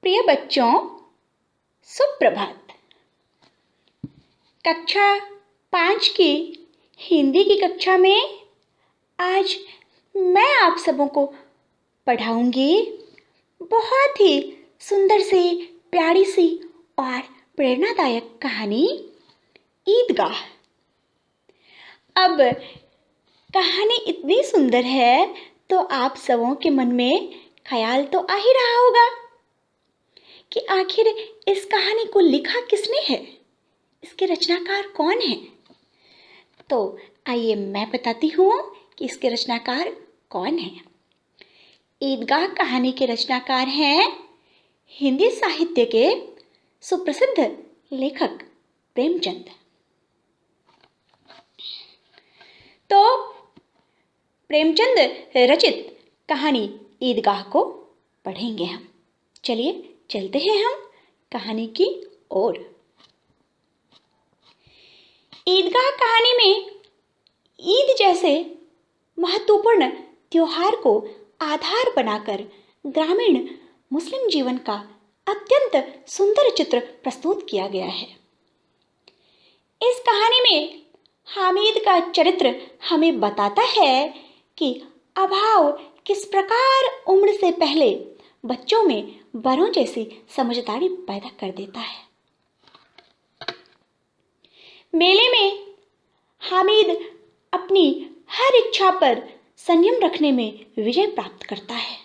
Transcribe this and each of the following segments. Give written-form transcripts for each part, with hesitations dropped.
प्रिय बच्चों, सुप्रभात। कक्षा 5 की हिंदी की कक्षा में आज मैं आप सबों को पढ़ाऊंगी बहुत ही सुंदर सी, प्यारी सी और प्रेरणादायक कहानी ईदगाह। अब कहानी इतनी सुंदर है तो आप सबों के मन में ख्याल तो आ ही रहा होगा कि आखिर इस कहानी को लिखा किसने है, इसके रचनाकार कौन है। तो आइए मैं बताती हूँ कि इसके रचनाकार कौन है। ईदगाह कहानी के रचनाकार हैं हिंदी साहित्य के सुप्रसिद्ध लेखक प्रेमचंद। तो प्रेमचंद रचित कहानी ईदगाह को पढ़ेंगे हम। चलिए चलते हैं हम कहानी की ओर। ईदगाह कहानी में ईद जैसे महत्वपूर्ण त्योहार को आधार बनाकर ग्रामीण मुस्लिम जीवन का अत्यंत सुंदर चित्र प्रस्तुत किया गया है। इस कहानी में हामिद का चरित्र हमें बताता है कि अभाव किस प्रकार उम्र से पहले बच्चों में बड़ों जैसी समझदारी पैदा कर देता है। मेले में हामिद अपनी हर इच्छा पर संयम रखने में विजय प्राप्त करता है।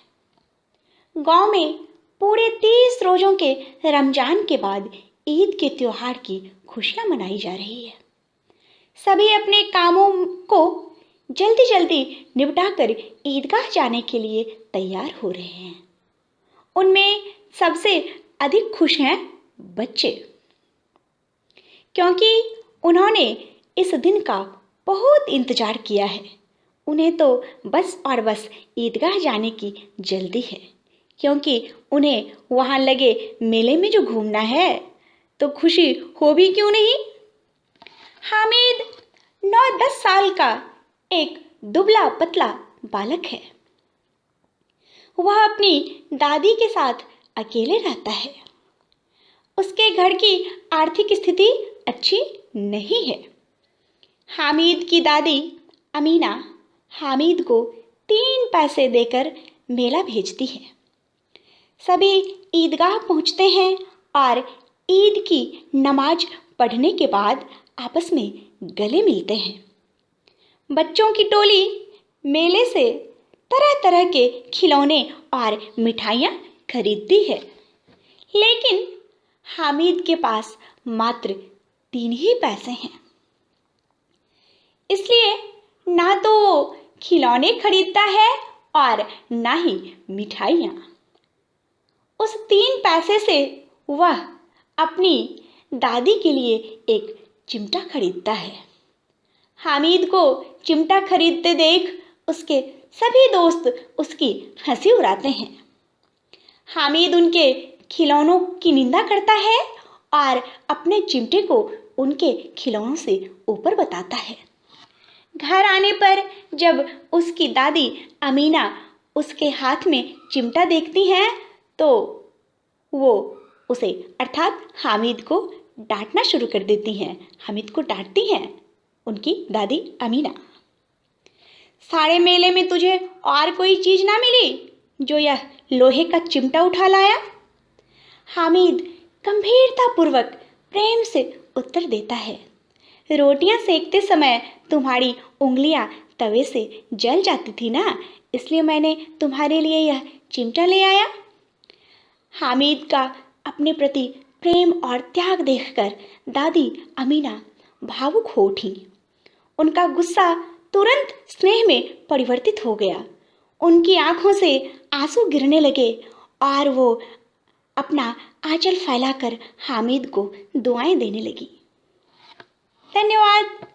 गांव में पूरे 30 रोजों के रमजान के बाद ईद के त्योहार की खुशियां मनाई जा रही है। सभी अपने कामों को जल्दी जल्दी निपटाकर ईदगाह जाने के लिए तैयार हो रहे हैं। उनमें सबसे अधिक खुश हैं बच्चे, क्योंकि उन्होंने इस दिन का बहुत इंतजार किया है। उन्हें तो बस और बस ईदगाह जाने की जल्दी है, क्योंकि उन्हें वहाँ लगे मेले में जो घूमना है तो खुशी हो भी क्यों नहीं। हामिद 9-10 साल का एक दुबला पतला बालक है। वह अपनी दादी के साथ अकेले रहता है। उसके घर की आर्थिक स्थिति अच्छी नहीं है। हामिद की दादी अमीना हामिद को 3 पैसे देकर मेला भेजती है। सभी ईदगाह पहुंचते हैं और ईद की नमाज पढ़ने के बाद आपस में गले मिलते हैं। बच्चों की टोली मेले से तरह तरह के खिलौने और मिठाइयाँ खरीदती है, लेकिन हामिद के पास मात्र 3 ही पैसे हैं। इसलिए ना तो वो खिलौने खरीदता है और ना ही मिठाइयाँ। उस 3 पैसे से वह अपनी दादी के लिए एक चिमटा खरीदता है। हामिद को चिमटा खरीदते देख उसके सभी दोस्त उसकी हंसी उड़ाते हैं। हामिद उनके खिलौनों की निंदा करता है और अपने चिमटे को उनके खिलौनों से ऊपर बताता है। घर आने पर जब उसकी दादी अमीना उसके हाथ में चिमटा देखती हैं तो वो उसे अर्थात हामिद को डांटना शुरू कर देती हैं। हामिद को डांटती हैं उनकी दादी अमीना। सारे मेले में तुझे और कोई चीज ना मिली जो यह लोहे का चिमटा उठा लाया? हामिद गंभीरतापूर्वक प्रेम से उत्तर देता है, रोटियां सेकते समय तुम्हारी उंगलियां तवे से जल जाती थी ना, इसलिए मैंने तुम्हारे लिए यह चिमटा ले आया। हामिद का अपने प्रति प्रेम और त्याग देखकर दादी अमीना भावुक हो उठी। उनका गुस्सा तुरंत स्नेह में परिवर्तित हो गया। उनकी आंखों से आंसू गिरने लगे और वो अपना आंचल फैलाकर हामिद को दुआएं देने लगी। धन्यवाद।